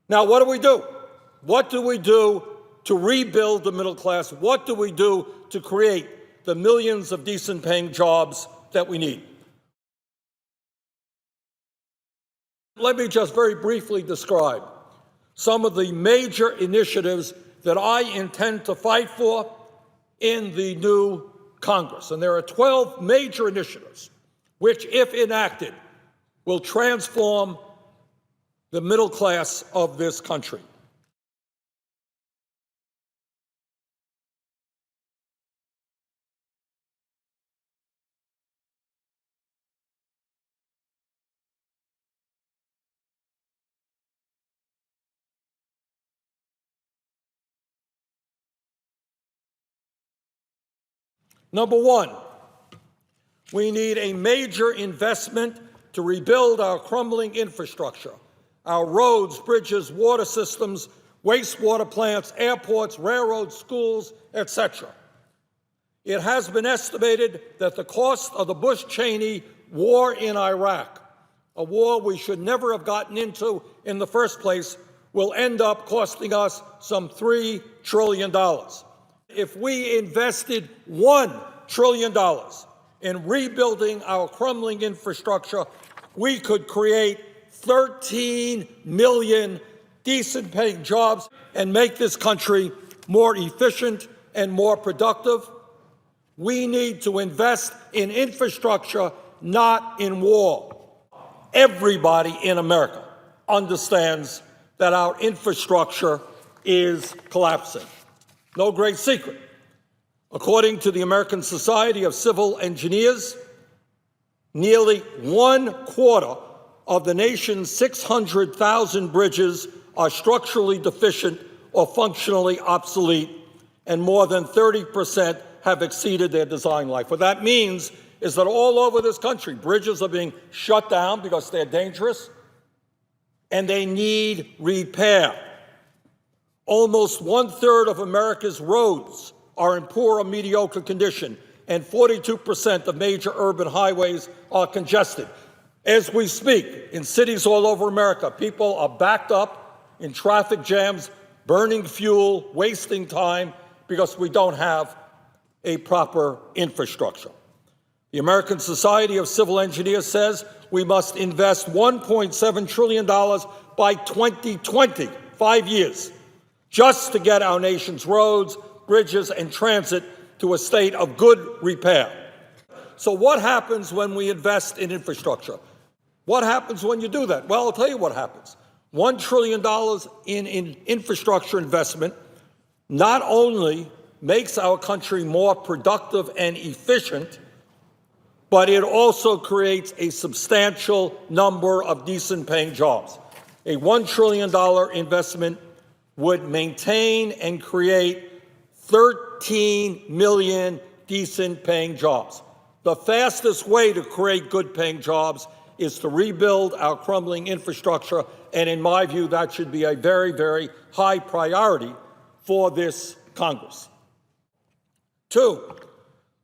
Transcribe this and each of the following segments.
Now, what do we do? What do we do to rebuild the middle class? What do we do to create the millions of decent paying jobs that we need? Let me just very briefly describe some of the major initiatives that I intend to fight for in the new Congress. And there are 12 major initiatives which, if enacted, will transform the middle class of this country. Number one, we need a major investment to rebuild our crumbling infrastructure, our roads, bridges, water systems, wastewater plants, airports, railroads, schools, etc. It has been estimated that the cost of the Bush-Cheney war in Iraq, a war we should never have gotten into in the first place, will end up costing us some $3 trillion. If we invested $1 trillion in rebuilding our crumbling infrastructure, we could create 13 million decent-paying jobs and make this country more efficient and more productive. We need to invest in infrastructure, not in war. Everybody in America understands that our infrastructure is collapsing. No great secret. According to the American Society of Civil Engineers, nearly 1/4 of the nation's 600,000 bridges are structurally deficient or functionally obsolete, and more than 30% have exceeded their design life. What that means is that all over this country, bridges are being shut down because they're dangerous, and they need repair. Almost 1/3 of America's roads are in poor or mediocre condition, and 42% of major urban highways are congested. As we speak, in cities all over America, people are backed up in traffic jams, burning fuel, wasting time, because we don't have a proper infrastructure. The American Society of Civil Engineers says we must invest $1.7 trillion by 2020, 5 years, just to get our nation's roads, bridges, and transit to a state of good repair. So what happens when we invest in infrastructure? What happens when you do that? Well, I'll tell you what happens. $1 trillion in infrastructure investment not only makes our country more productive and efficient, but it also creates a substantial number of decent-paying jobs. A $1 trillion investment would maintain and create 13 million decent-paying jobs. The fastest way to create good-paying jobs is to rebuild our crumbling infrastructure, and in my view, that should be a very, very high priority for this Congress. 2,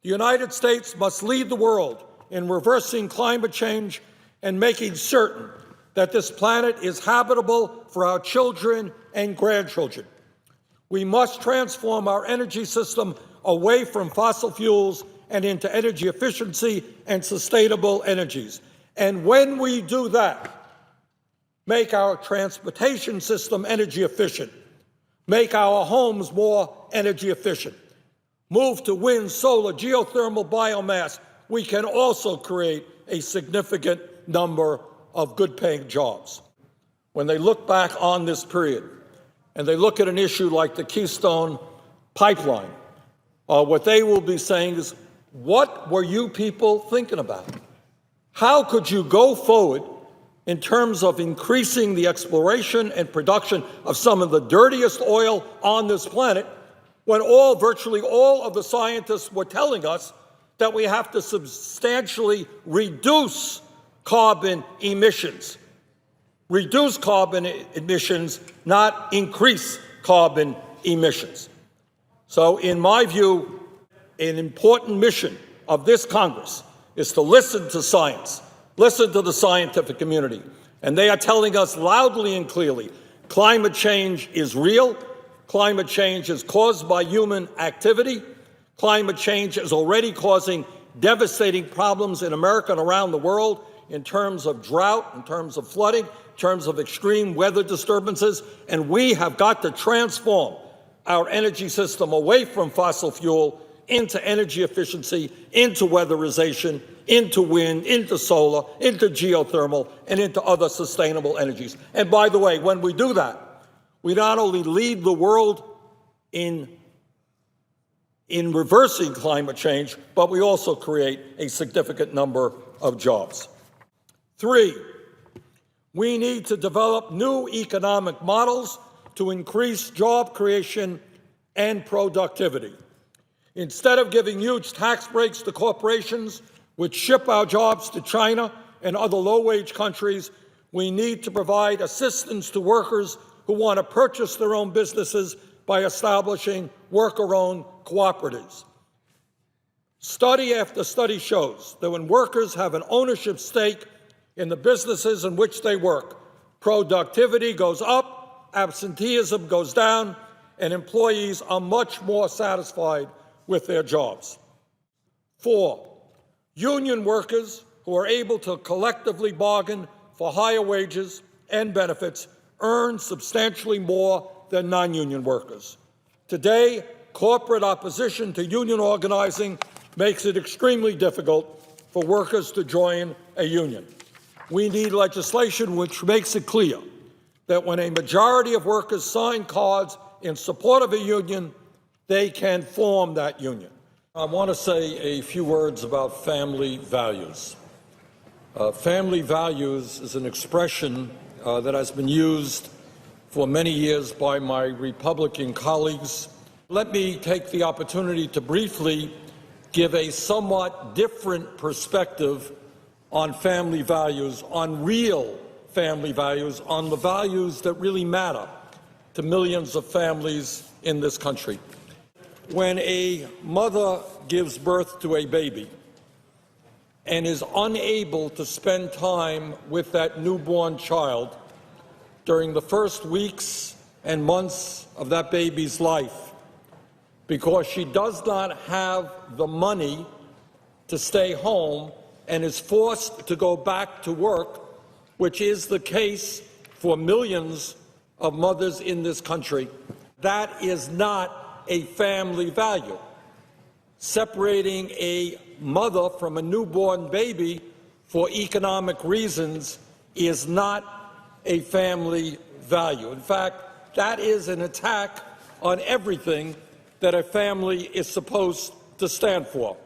the United States must lead the world in reversing climate change and making certain that this planet is habitable for our children and grandchildren. We must transform our energy system away from fossil fuels and into energy efficiency and sustainable energies. And when we do that, make our transportation system energy efficient, make our homes more energy efficient, move to wind, solar, geothermal, biomass, we can also create a significant number of good-paying jobs. When they look back on this period and they look at an issue like the Keystone Pipeline, what they will be saying is, what were you people thinking about? How could you go forward in terms of increasing the exploration and production of some of the dirtiest oil on this planet when virtually all of the scientists were telling us that we have to substantially reduce carbon emissions? Reduce carbon emissions, not increase carbon emissions. So in my view, an important mission of this Congress is to listen to science, listen to the scientific community. And they are telling us loudly and clearly, Climate change is real. Climate change is caused by human activity. Climate change is already causing devastating problems in America and around the world in terms of drought, in terms of flooding, in terms of extreme weather disturbances, and we have got to transform our energy system away from fossil fuel into energy efficiency, into weatherization, into wind, into solar, into geothermal, and into other sustainable energies. And by the way, when we do that, we not only lead the world in reversing climate change, but we also create a significant number of jobs. 3, we need to develop new economic models to increase job creation and productivity. Instead of giving huge tax breaks to corporations which ship our jobs to China and other low-wage countries, we need to provide assistance to workers who want to purchase their own businesses by establishing worker-owned cooperatives. Study after study shows that when workers have an ownership stake in the businesses in which they work, productivity goes up, absenteeism goes down, and employees are much more satisfied with their jobs. 4, union workers who are able to collectively bargain for higher wages and benefits earn substantially more than non-union workers. Today, corporate opposition to union organizing makes it extremely difficult for workers to join a union. We need legislation which makes it clear that when a majority of workers sign cards in support of a union, they can form that union. I want to say a few words about family values. Family values is an expression that has been used for many years by my Republican colleagues. Let me take the opportunity to briefly give a somewhat different perspective on family values, on real family values, on the values that really matter to millions of families in this country. When a mother gives birth to a baby and is unable to spend time with that newborn child during the first weeks and months of that baby's life because she does not have the money to stay home and is forced to go back to work, which is the case for millions of mothers in this country, that is not a family value. Separating a mother from a newborn baby for economic reasons is not a family value. In fact, that is an attack on everything that a family is supposed to stand for.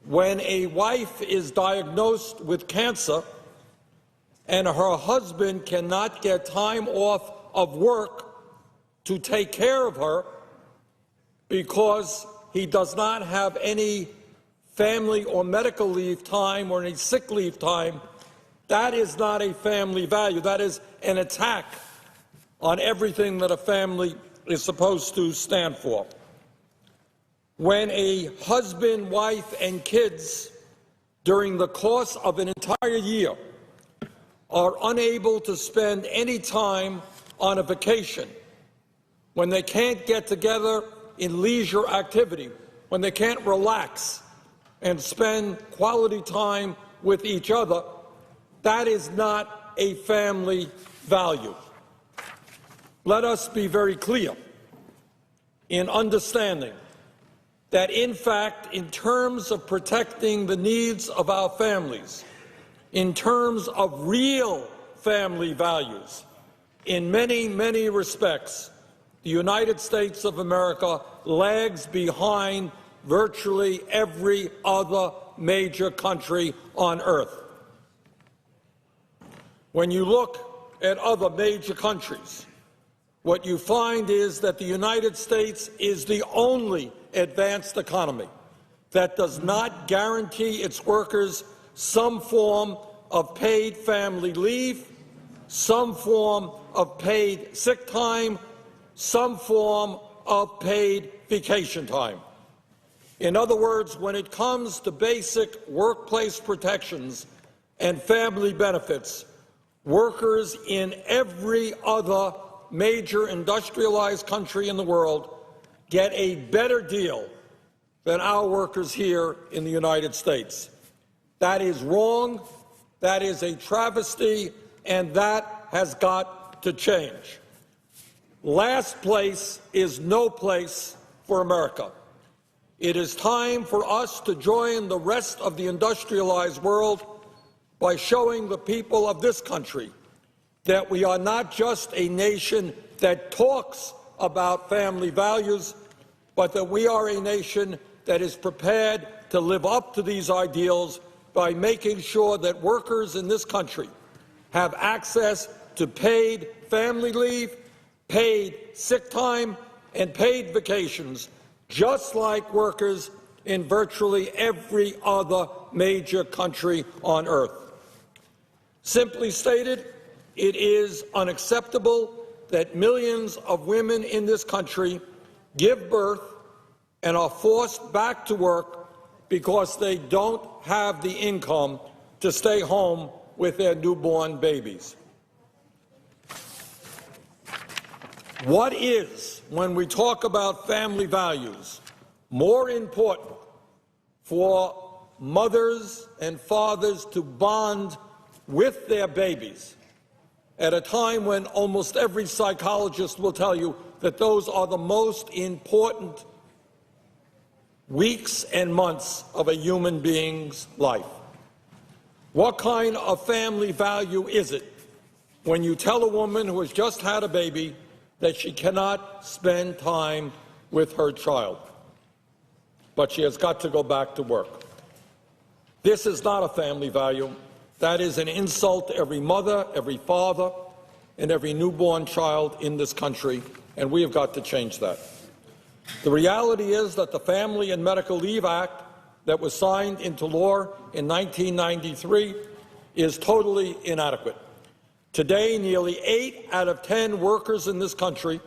When a wife is diagnosed with cancer and her husband cannot get time off of work to take care of her because he does not have any family or medical leave time or any sick leave time, that is not a family value. That is an attack on everything that a family is supposed to stand for. When a husband, wife, and kids during the course of an entire year are unable to spend any time on a vacation, when they can't get together in leisure activity, when they can't relax and spend quality time with each other, that is not a family value. Let us be very clear in understanding that, in fact, in terms of protecting the needs of our families, in terms of real family values, in many, many respects, the United States of America lags behind virtually every other major country on earth. When you look at other major countries, what you find is that the United States is the only advanced economy that does not guarantee its workers some form of paid family leave, some form of paid sick time, some form of paid vacation time. In other words, when it comes to basic workplace protections and family benefits, Workers in every other major industrialized country in the world get a better deal than our workers here in the United States. That is wrong, that is a travesty, and that has got to change. Last place is no place for America. It is time for us to join the rest of the industrialized world by showing the people of this country that we are not just a nation that talks about family values, but that we are a nation that is prepared to live up to these ideals by making sure that workers in this country have access to paid family leave, paid sick time, and paid vacations, just like workers in virtually every other major country on earth. Simply stated, it is unacceptable that millions of women in this country give birth and are forced back to work because they don't have the income to stay home with their newborn babies. What is, when we talk about family values, more important for mothers and fathers to bond with their babies at a time when almost every psychologist will tell you that those are the most important weeks and months of a human being's life? What kind of family value is it when you tell a woman who has just had a baby that she cannot spend time with her child, but she has got to go back to work? This is not a family value. That is an insult to every mother, every father, and every newborn child in this country, and we have got to change that. The reality is that the Family and Medical Leave Act that was signed into law in 1993 is totally inadequate. Today, nearly 8 out of 10 workers in this country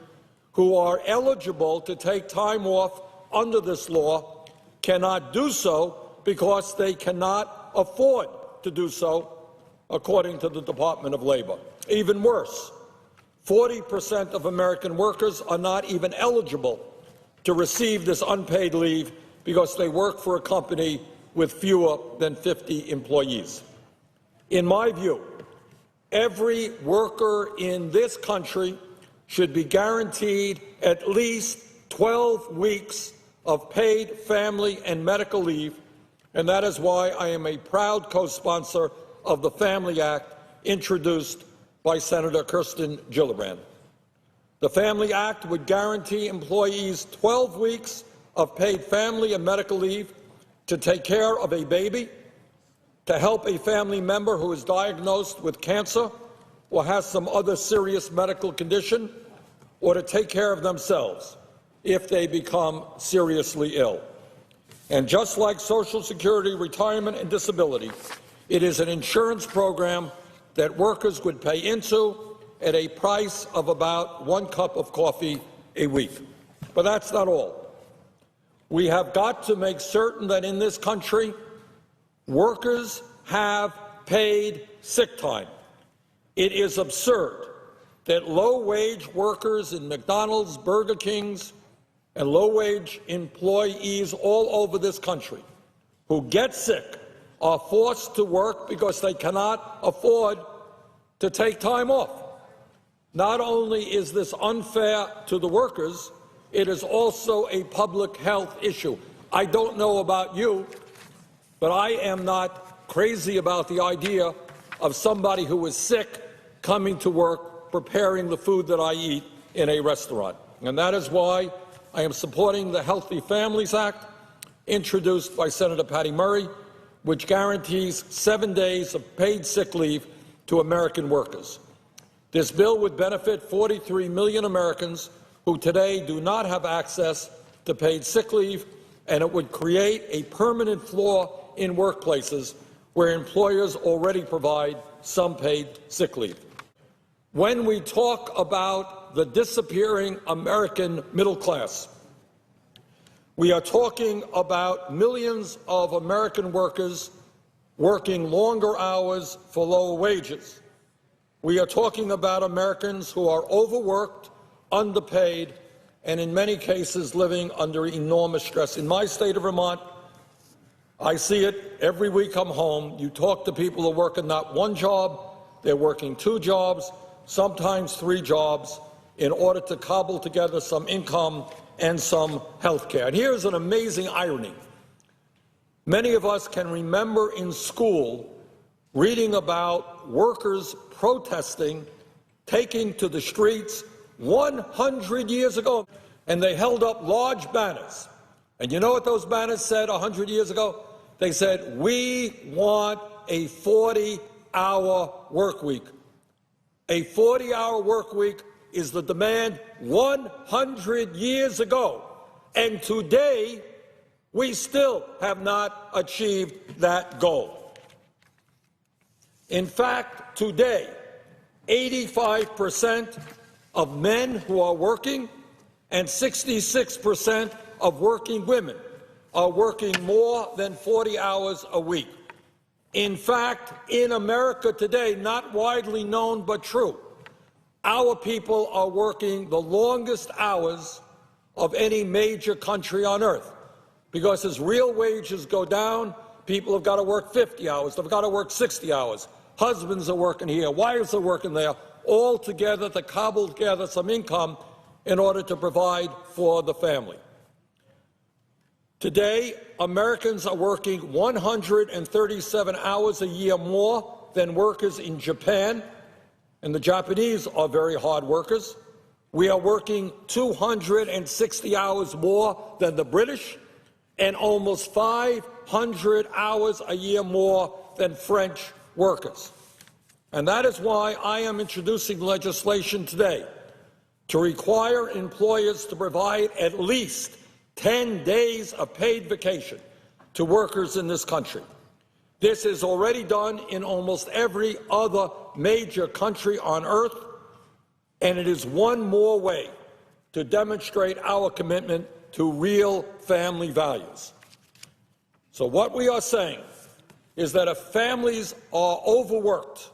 who are eligible to take time off under this law cannot do so because they cannot afford to do so, according to the Department of Labor. Even worse, 40% of American workers are not even eligible to receive this unpaid leave because they work for a company with fewer than 50 employees. In my view, every worker in this country should be guaranteed at least 12 weeks of paid family and medical leave, and that is why I am a proud co-sponsor of the Family Act introduced by Senator Kirsten Gillibrand. The Family Act would guarantee employees 12 weeks of paid family and medical leave to take care of a baby, to help a family member who is diagnosed with cancer or has some other serious medical condition, or to take care of themselves if they become seriously ill. And just like Social Security, retirement, and disability, it is an insurance program that workers would pay into at a price of about 1 cup of coffee a week. But that's not all. We have got to make certain that in this country, workers have paid sick time. It is absurd that low-wage workers in McDonald's, Burger King's, and low-wage employees all over this country who get sick are forced to work because they cannot afford to take time off. Not only is this unfair to the workers, it is also a public health issue. I don't know about you, but I am not crazy about the idea of somebody who is sick coming to work, preparing the food that I eat in a restaurant. And that is why I am supporting the Healthy Families Act, introduced by Senator Patty Murray, which guarantees 7 days of paid sick leave to American workers. This bill would benefit 43 million Americans who today do not have access to paid sick leave, and it would create a permanent flaw in workplaces where employers already provide some paid sick leave. When we talk about the disappearing American middle class, we are talking about millions of American workers working longer hours for lower wages. We are talking about Americans who are overworked, underpaid, and in many cases living under enormous stress. In my state of Vermont, I see it every week I'm home. You talk to people who are working not one job, they're working two jobs, sometimes three jobs, in order to cobble together some income and some health care. And here's an amazing irony. Many of us can remember in school reading about workers protesting, taking to the streets 100 years ago, and they held up large banners. And you know what those banners said 100 years ago? They said, "We want a 40-hour work week." A 40-hour work week is the demand 100 years ago. And today, we still have not achieved that goal. In fact, today, 85% of men who are working and 66% of working women are working more than 40 hours a week. In fact, in America today, not widely known but true, our people are working the longest hours of any major country on earth. Because as real wages go down, people have got to work 50 hours, they've got to work 60 hours. Husbands are working here, wives are working there, all together to cobble together some income in order to provide for the family. Today, Americans are working 137 hours a year more than workers in Japan, and the Japanese are very hard workers. We are working 260 hours more than the British, and almost 500 hours a year more than French workers. And that is why I am introducing legislation today to require employers to provide at least 10 days of paid vacation to workers in this country. This is already done in almost every other major country on earth, and it is one more way to demonstrate our commitment to real family values. So what we are saying is that if families are overworked,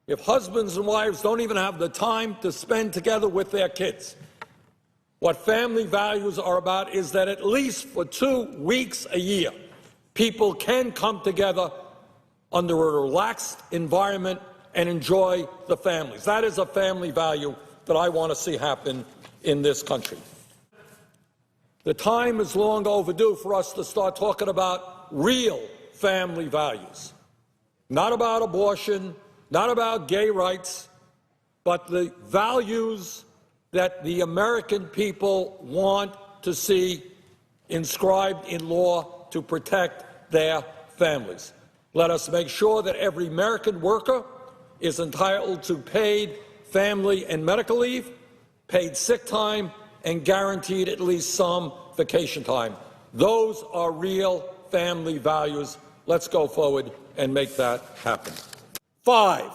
if husbands and wives don't even have the time to spend together with their kids, what family values are about is that at least for 2 weeks a year, people can come together under a relaxed environment and enjoy the families. That is a family value that I want to see happen in this country. The time is long overdue for us to start talking about real family values. Not about abortion, not about gay rights, but the values that the American people want to see inscribed in law to protect their families. Let us make sure that every American worker is entitled to paid family and medical leave, paid sick time, and guaranteed at least some vacation time. Those are real family values. Let's go forward and make that happen. 5,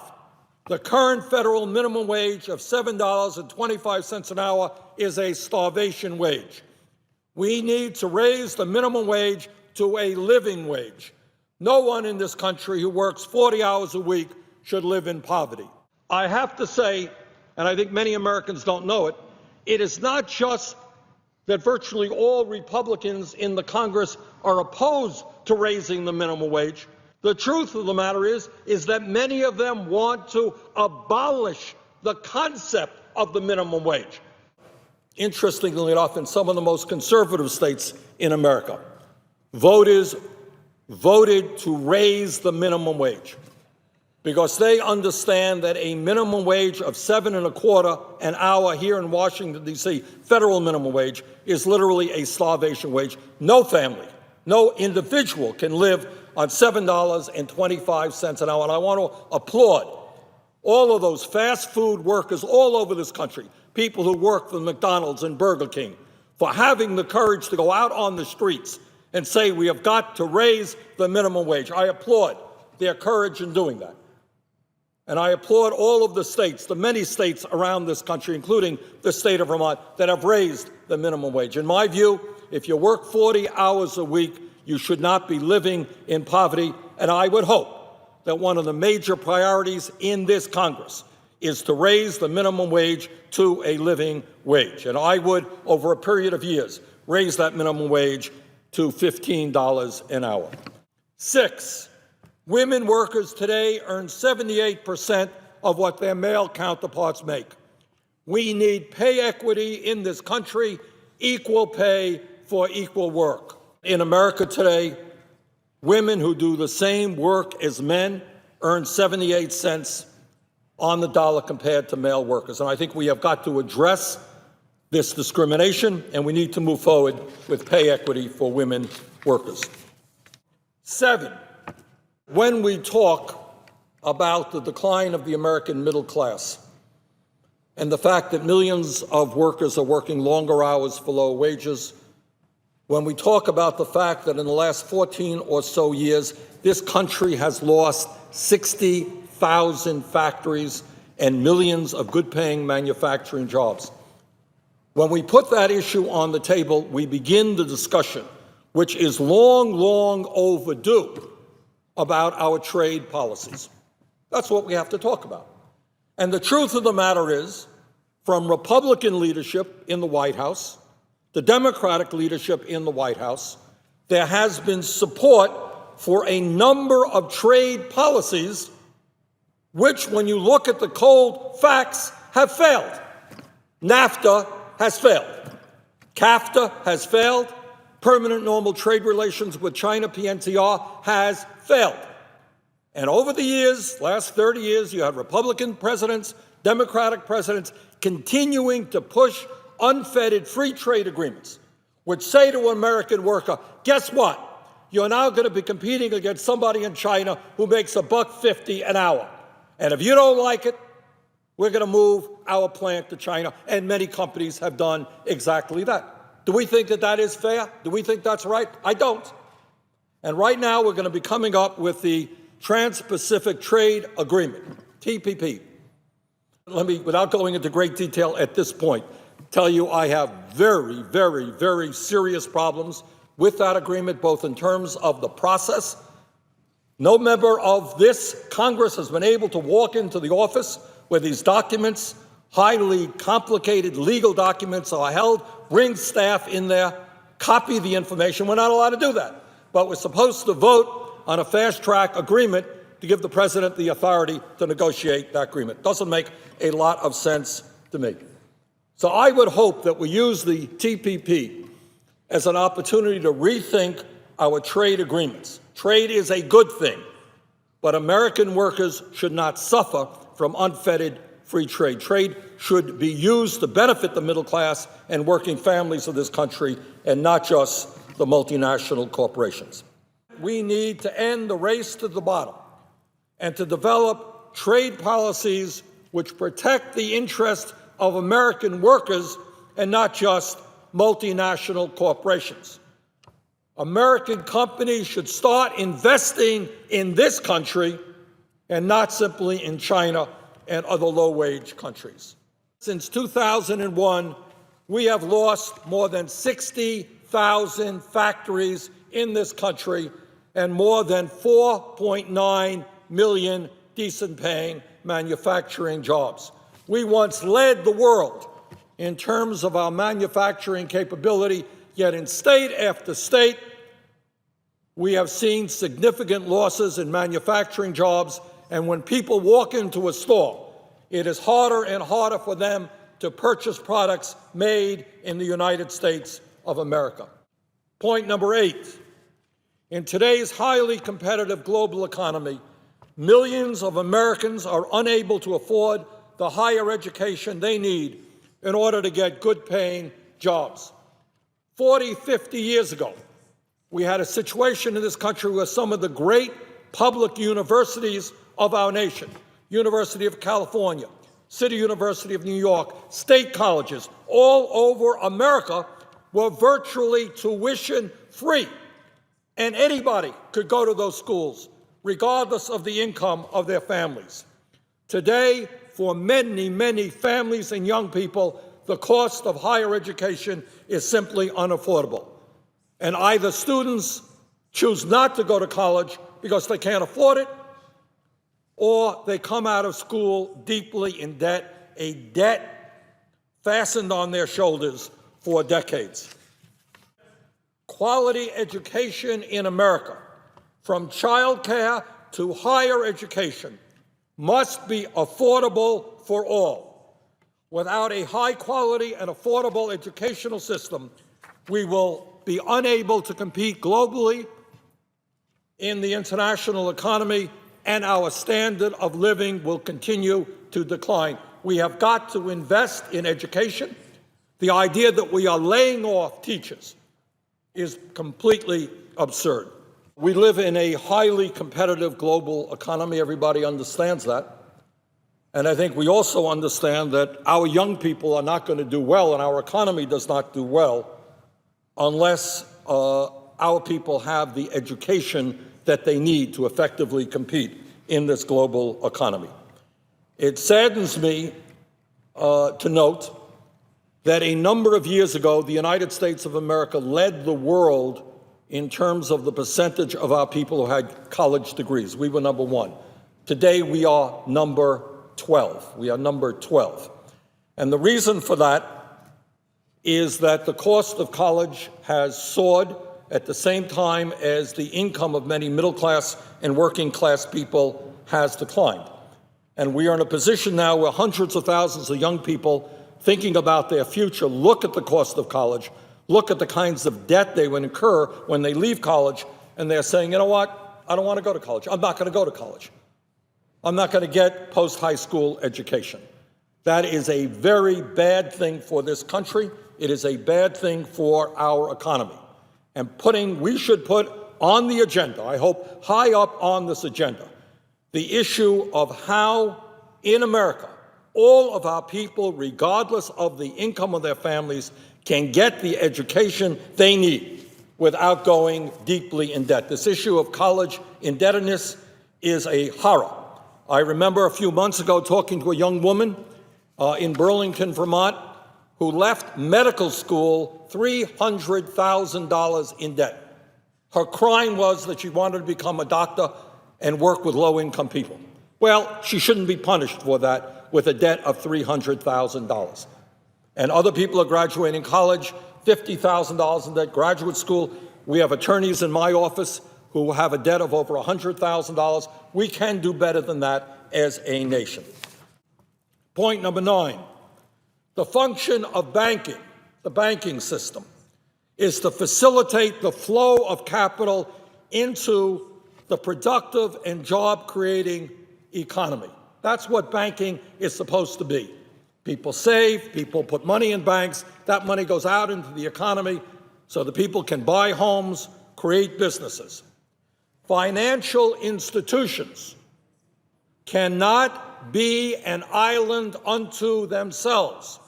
the current federal minimum wage of $7.25 an hour is a starvation wage. We need to raise the minimum wage to a living wage. No one in this country who works 40 hours a week should live in poverty. I have to say, and I think many Americans don't know it, it is not just that virtually all Republicans in the Congress are opposed to raising the minimum wage. The truth of the matter is that many of them want to abolish the concept of the minimum wage. Interestingly enough, in some of the most conservative states in America, voters voted to raise the minimum wage because they understand that a minimum wage of $7.25 an hour here in Washington, D.C., federal minimum wage, is literally a starvation wage. No family, no individual can live on $7.25 an hour. And I want to applaud all of those fast food workers all over this country, people who work for McDonald's and Burger King, for having the courage to go out on the streets and say we have got to raise the minimum wage. I applaud their courage in doing that. And I applaud all of the states, the many states around this country, including the state of Vermont, that have raised the minimum wage. In my view, if you work 40 hours a week, you should not be living in poverty. And I would hope that one of the major priorities in this Congress is to raise the minimum wage to a living wage. And I would, over a period of years, raise that minimum wage to $15 an hour. 6, women workers today earn 78% of what their male counterparts make. We need pay equity in this country, equal pay for equal work. In America today, women who do the same work as men earn 78 cents on the dollar compared to male workers. And I think we have got to address this discrimination, and we need to move forward with pay equity for women workers. 7, when we talk about the decline of the American middle class and the fact that millions of workers are working longer hours for low wages, when we talk about the fact that in the last 14 or so years, this country has lost 60,000 factories and millions of good-paying manufacturing jobs, when we put that issue on the table, we begin the discussion, which is long, long overdue, about our trade policies. That's what we have to talk about. And the truth of the matter is, from Republican leadership in the White House, the Democratic leadership in the White House, there has been support for a number of trade policies which, when you look at the cold facts, have failed. NAFTA has failed. CAFTA has failed. Permanent normal trade relations with China, PNTR, has failed. And over the years, last 30 years, you had Republican presidents, Democratic presidents, continuing to push unfettered free trade agreements, which say to an American worker, guess what? You're now going to be competing against somebody in China who makes $1.50 an hour. And if you don't like it, we're going to move our plant to China. And many companies have done exactly that. Do we think that that is fair? Do we think that's right? I don't. And right now, we're going to be coming up with the Trans-Pacific Trade Agreement, TPP. Let me, without going into great detail at this point, tell you I have very, very, very serious problems with that agreement, both in terms of the process. No member of this Congress has been able to walk into the office where these documents, highly complicated legal documents, are held, bring staff in there, copy the information. We're not allowed to do that. But we're supposed to vote on a fast-track agreement to give the president the authority to negotiate that agreement. Doesn't make a lot of sense to me. So I would hope that we use the TPP as an opportunity to rethink our trade agreements. Trade is a good thing, but American workers should not suffer from unfettered free trade. Trade should be used to benefit the middle class and working families of this country, and not just the multinational corporations. We need to end the race to the bottom and to develop trade policies which protect the interests of American workers and not just multinational corporations. American companies should start investing in this country and not simply in China and other low-wage countries. Since 2001, we have lost more than 60,000 factories in this country and more than 4.9 million decent-paying manufacturing jobs. We once led the world in terms of our manufacturing capability, yet in state after state, we have seen significant losses in manufacturing jobs, and when people walk into a store, it is harder and harder for them to purchase products made in the United States of America. Point number 8, in today's highly competitive global economy, millions of Americans are unable to afford the higher education they need in order to get good-paying jobs. 40, 50 years ago, we had a situation in this country where some of the great public universities of our nation, University of California, City University of New York, state colleges all over America were virtually tuition-free. And anybody could go to those schools, regardless of the income of their families. Today, for many, many families and young people, the cost of higher education is simply unaffordable. And either students choose not to go to college because they can't afford it, or they come out of school deeply in debt, a debt fastened on their shoulders for decades. Quality education in America, from childcare to higher education, must be affordable for all. Without a high-quality and affordable educational system, we will be unable to compete globally in the international economy, and our standard of living will continue to decline. We have got to invest in education. The idea that we are laying off teachers is completely absurd. We live in a highly competitive global economy. Everybody understands that. And I think we also understand that our young people are not going to do well, and our economy does not do well unless our people have the education that they need to effectively compete in this global economy. It saddens me to note that a number of years ago, the United States of America led the world in terms of the percentage of our people who had college degrees. We were number 1. Today, we are number 12. We are number 12. And the reason for that is that the cost of college has soared at the same time as the income of many middle-class and working-class people has declined. And we are in a position now where hundreds of thousands of young people thinking about their future look at the cost of college, look at the kinds of debt they would incur when they leave college, and they're saying, you know what, I don't want to go to college. I'm not going to go to college. I'm not going to get post-high school education. That is a very bad thing for this country. It is a bad thing for our economy. And we should put on the agenda, I hope high up on this agenda, the issue of how in America all of our people, regardless of the income of their families, can get the education they need without going deeply in debt. This issue of college indebtedness is a horror. I remember a few months ago talking to a young woman in Burlington, Vermont, who left medical school $300,000 in debt. Her crime was that she wanted to become a doctor and work with low-income people. Well, she shouldn't be punished for that with a debt of $300,000. And other people are graduating college, $50,000 in debt, graduate school. We have attorneys in my office who have a debt of over $100,000. We can do better than that as a nation. Point number 9, the function of banking, the banking system, is to facilitate the flow of capital into the productive and job-creating economy. That's what banking is supposed to be. People save, people put money in banks, that money goes out into the economy so the people can buy homes, create businesses. Financial institutions cannot be an island unto themselves,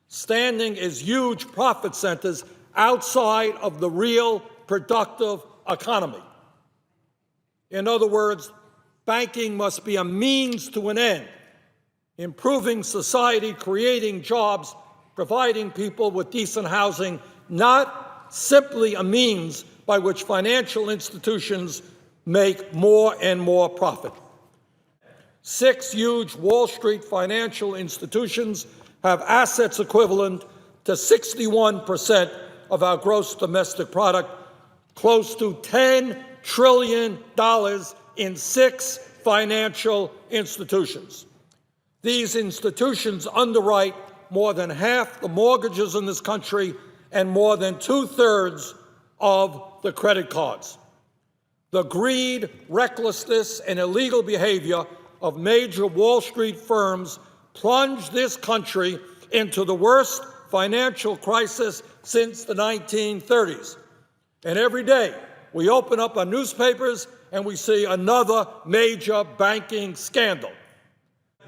standing as huge profit centers outside of the real productive economy. In other words, banking must be a means to an end, improving society, creating jobs, providing people with decent housing, not simply a means by which financial institutions make more and more profit. 6 huge Wall Street financial institutions have assets equivalent to 61% of our gross domestic product, close to $10 trillion in 6 financial institutions. These institutions underwrite more than half the mortgages in this country and more than 2/3 of the credit cards. The greed, recklessness, and illegal behavior of major Wall Street firms plunged this country into the worst financial crisis since the 1930s. And every day we open up our newspapers and we see another major banking scandal.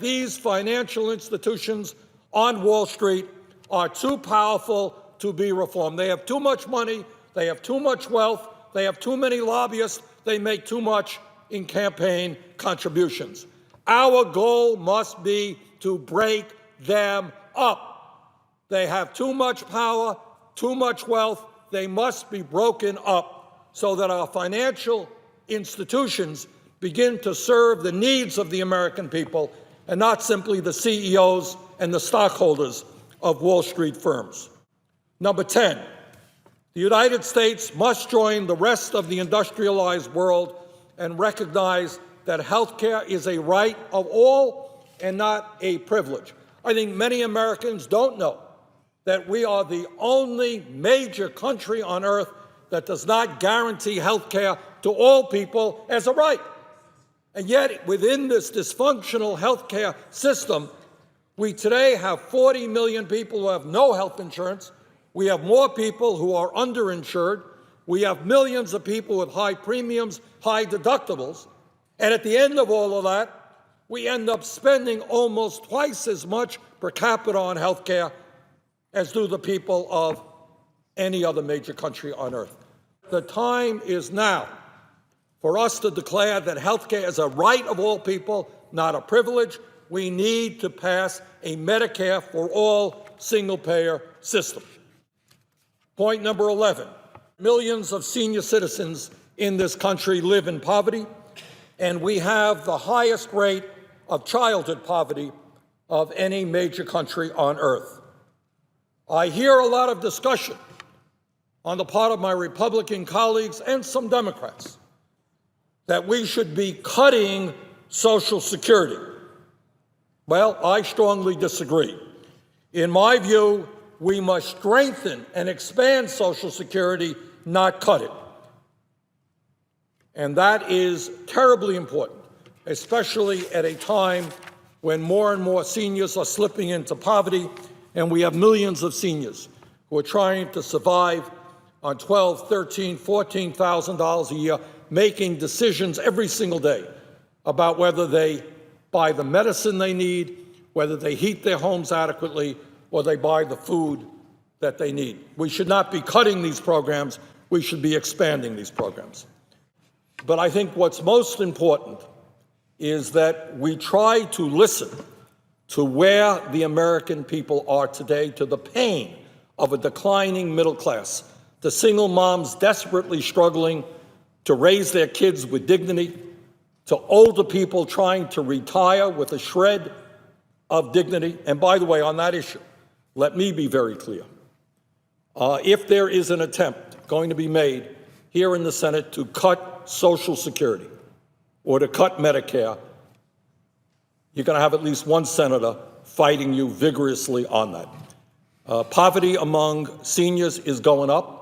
These financial institutions on Wall Street are too powerful to be reformed. They have too much money, they have too much wealth, they have too many lobbyists, they make too much in campaign contributions. Our goal must be to break them up. They have too much power, too much wealth. They must be broken up so that our financial institutions begin to serve the needs of the American people and not simply the CEOs and the stockholders of Wall Street firms. Number 10, the United States must join the rest of the industrialized world and recognize that health care is a right of all and not a privilege. I think many Americans don't know that we are the only major country on earth that does not guarantee health care to all people as a right. And yet, within this dysfunctional health care system, we today have 40 million people who have no health insurance. We have more people who are underinsured. We have millions of people with high premiums, high deductibles. And at the end of all of that, we end up spending almost twice as much per capita on health care as do the people of any other major country on earth. The time is now for us to declare that health care is a right of all people, not a privilege. We need to pass a Medicare for all single-payer system. Point number 11, millions of senior citizens in this country live in poverty, and we have the highest rate of childhood poverty of any major country on earth. I hear a lot of discussion on the part of my Republican colleagues and some Democrats that we should be cutting Social Security. Well, I strongly disagree. In my view, we must strengthen and expand Social Security, not cut it. And that is terribly important, especially at a time when more and more seniors are slipping into poverty, and we have millions of seniors who are trying to survive on $12,000, $13,000, $14,000 a year, making decisions every single day about whether they buy the medicine they need, whether they heat their homes adequately, or they buy the food that they need. We should not be cutting these programs. We should be expanding these programs. But I think what's most important is that we try to listen to where the American people are today, to the pain of a declining middle class, to single moms desperately struggling to raise their kids with dignity, to older people trying to retire with a shred of dignity. And by the way, on that issue, let me be very clear. If there is an attempt going to be made here in the Senate to cut Social Security or to cut Medicare, you're going to have at least one senator fighting you vigorously on that. Poverty among seniors is going up.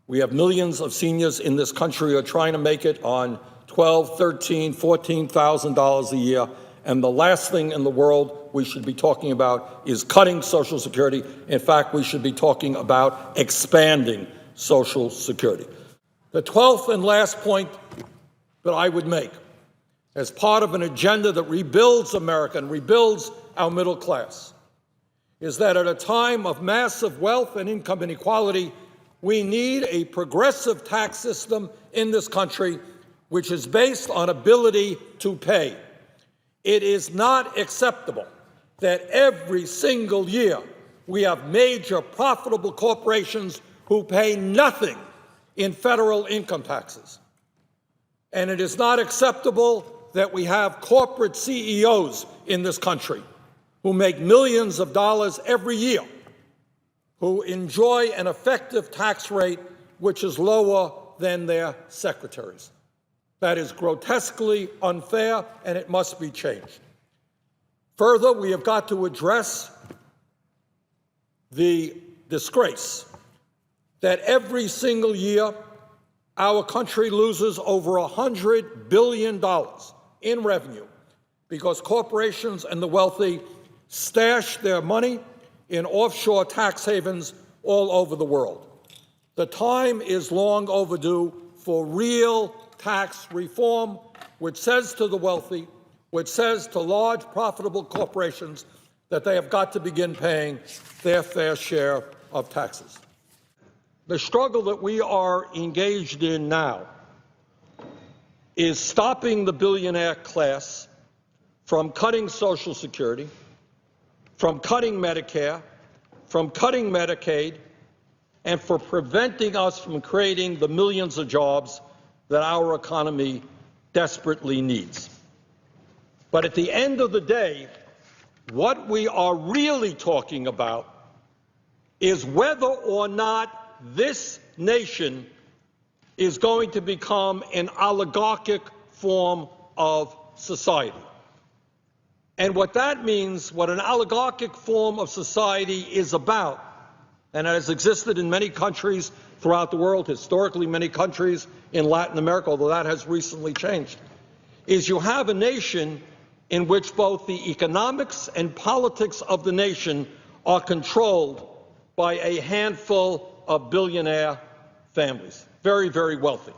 We have millions of seniors in this country who are trying to make it on $12,000, $13,000, $14,000 a year. And the last thing in the world we should be talking about is cutting Social Security. In fact, we should be talking about expanding Social Security. The 12th and last point that I would make, as part of an agenda that rebuilds America and rebuilds our middle class, is that at a time of massive wealth and income inequality, we need a progressive tax system in this country which is based on ability to pay. It is not acceptable that every single year we have major profitable corporations who pay nothing in federal income taxes. And it is not acceptable that we have corporate CEOs in this country who make millions of dollars every year, who enjoy an effective tax rate which is lower than their secretaries. That is grotesquely unfair, and it must be changed. Further, we have got to address the disgrace that every single year our country loses over $100 billion in revenue because corporations and the wealthy stash their money in offshore tax havens all over the world. The time is long overdue for real tax reform, which says to the wealthy, which says to large profitable corporations that they have got to begin paying their fair share of taxes. The struggle that we are engaged in now is stopping the billionaire class from cutting Social Security, from cutting Medicare, from cutting Medicaid, and for preventing us from creating the millions of jobs that our economy desperately needs. But at the end of the day, what we are really talking about is whether or not this nation is going to become an oligarchic form of society. And what that means, what an oligarchic form of society is about, and it has existed in many countries throughout the world, historically many countries in Latin America, although that has recently changed, is you have a nation in which both the economics and politics of the nation are controlled by a handful of billionaire families, very, very wealthy.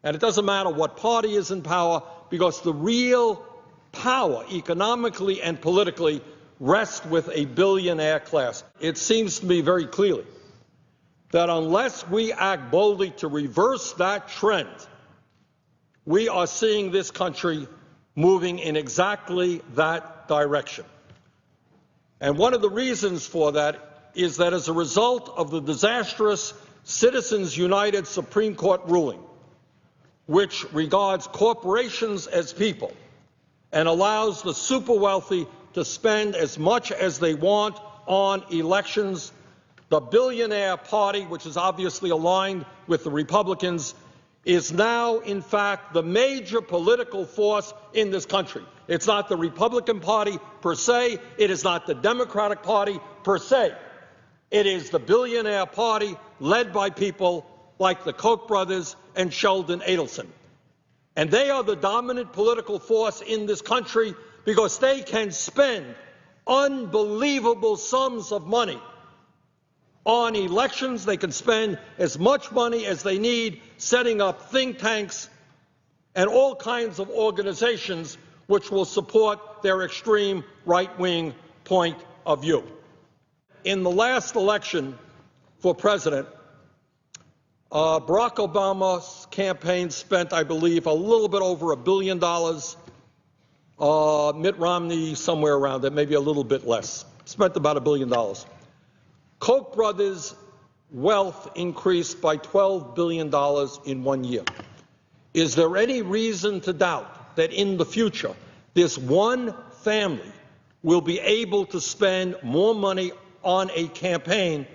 And it doesn't matter what party is in power, because the real power, economically and politically, rests with a billionaire class. It seems to me very clearly that unless we act boldly to reverse that trend, we are seeing this country moving in exactly that direction. And one of the reasons for that is that as a result of the disastrous Citizens United Supreme Court ruling, which regards corporations as people and allows the super wealthy to spend as much as they want on elections, the billionaire party, which is obviously aligned with the Republicans, is now, in fact, the major political force in this country. It's not the Republican Party per se. It is not the Democratic Party per se. It is the billionaire party led by people like the Koch brothers and Sheldon Adelson. And they are the dominant political force in this country because they can spend unbelievable sums of money on elections. They can spend as much money as they need setting up think tanks and all kinds of organizations which will support their extreme right-wing point of view. In the last election for president, Barack Obama's campaign spent, I believe, a little bit over $1 billion. Mitt Romney, somewhere around it, maybe a little bit less. Spent about $1 billion. Koch brothers' wealth increased by $12 billion in 1 year. Is there any reason to doubt that in the future, this one family will be able to spend more money on a campaign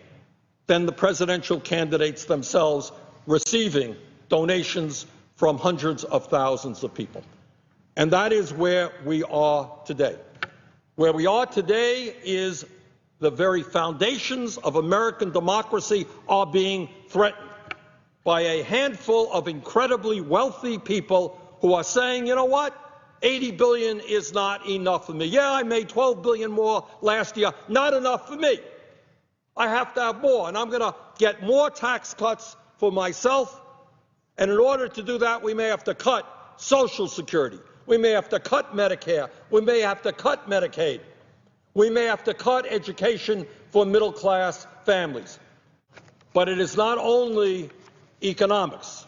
than the presidential candidates themselves, receiving donations from hundreds of thousands of people? And that is where we are today. Where we are today is the very foundations of American democracy are being threatened by a handful of incredibly wealthy people who are saying, you know what, $80 billion is not enough for me. Yeah, I made $12 billion more last year. Not enough for me. I have to have more, and I'm going to get more tax cuts for myself. And in order to do that, we may have to cut Social Security. We may have to cut Medicare. We may have to cut Medicaid. We may have to cut education for middle-class families. But it is not only economics.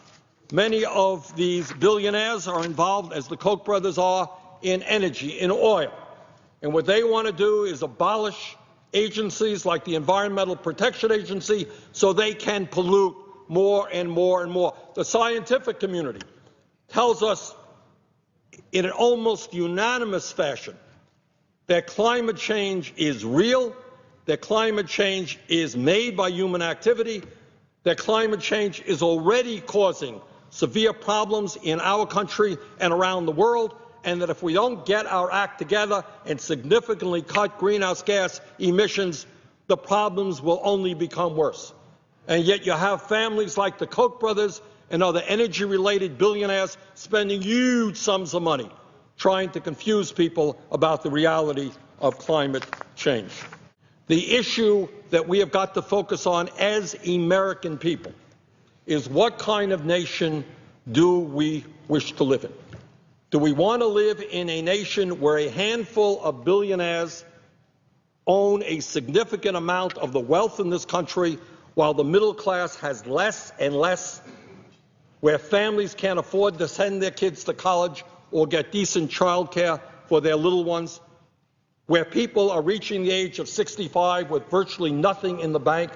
Many of these billionaires are involved, as the Koch brothers are, in energy, in oil. And what they want to do is abolish agencies like the Environmental Protection Agency so they can pollute more and more and more. The scientific community tells us in an almost unanimous fashion that climate change is real, that climate change is made by human activity, that climate change is already causing severe problems in our country and around the world, and that if we don't get our act together and significantly cut greenhouse gas emissions, the problems will only become worse. And yet you have families like the Koch brothers and other energy-related billionaires spending huge sums of money trying to confuse people about the reality of climate change. The issue that we have got to focus on as American people is what kind of nation do we wish to live in? Do we want to live in a nation where a handful of billionaires own a significant amount of the wealth in this country while the middle class has less and less, where families can't afford to send their kids to college or get decent child care for their little ones, where people are reaching the age of 65 with virtually nothing in the bank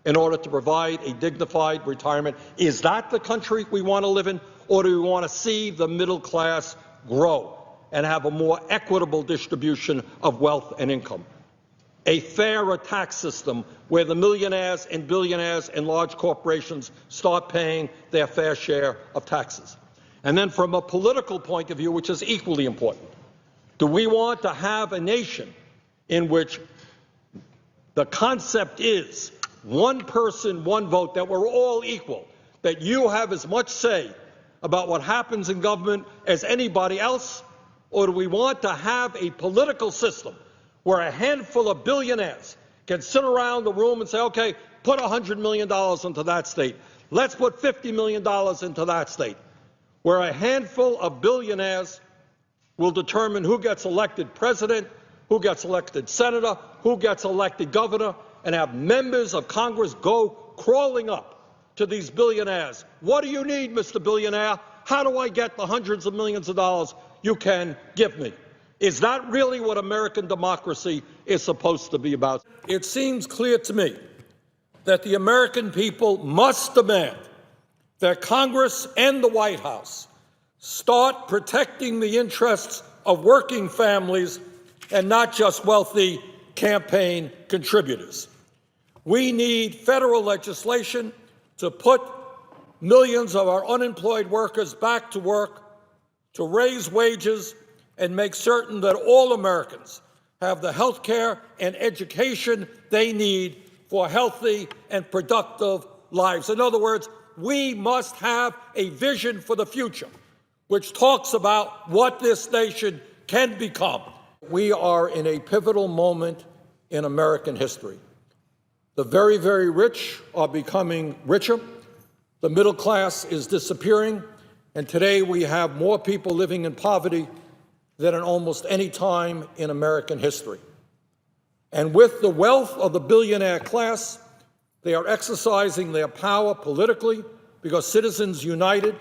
in order to provide a dignified retirement? Is that the country we want to live in? or do we want to see the middle class grow and have a more equitable distribution of wealth and income? A fairer tax system where the millionaires and billionaires and large corporations start paying their fair share of taxes. And then from a political point of view, which is equally important, do we want to have a nation in which the concept is one person, one vote, that we're all equal, that you have as much say about what happens in government as anybody else? Or do we want to have a political system where a handful of billionaires can sit around the room and say, okay, put $100 million into that state. Let's put $50 million into that state, where a handful of billionaires will determine who gets elected president, who gets elected senator, who gets elected governor, and have members of Congress go crawling up to these billionaires. What do you need, Mr. Billionaire? How do I get the hundreds of millions of dollars you can give me? Is that really what American democracy is supposed to be about? It seems clear to me that the American people must demand that Congress and the White House start protecting the interests of working families and not just wealthy campaign contributors. We need federal legislation to put millions of our unemployed workers back to work, to raise wages, and make certain that all Americans have the health care and education they need for healthy and productive lives. In other words, we must have a vision for the future which talks about what this nation can become. We are in a pivotal moment in American history. The very, very rich are becoming richer. The middle class is disappearing. And today we have more people living in poverty than in almost any time in American history. And with the wealth of the billionaire class, they are exercising their power politically because Citizens United,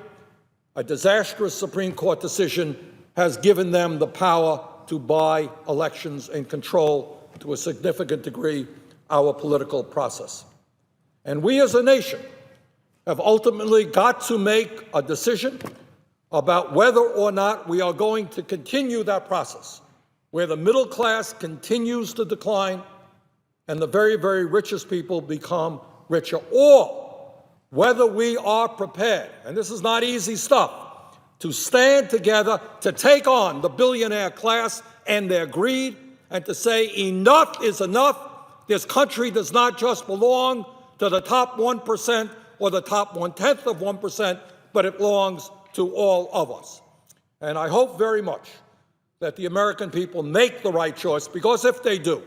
a disastrous Supreme Court decision, has given them the power to buy elections and control, to a significant degree, our political process. And we as a nation have ultimately got to make a decision about whether or not we are going to continue that process, where the middle class continues to decline and the very, very richest people become richer, or whether we are prepared, and this is not easy stuff, to stand together to take on the billionaire class and their greed and to say enough is enough. This country does not just belong to the top 1% or the top 1/10 of 1%, but it belongs to all of us. And I hope very much that the American people make the right choice, because if they do,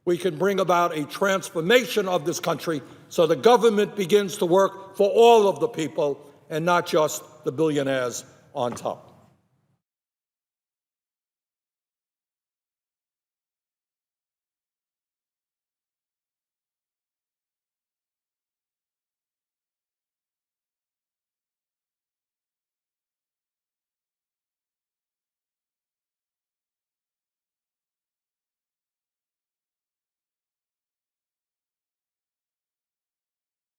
we can bring about a transformation of this country so the government begins to work for all of the people and not just the billionaires on top.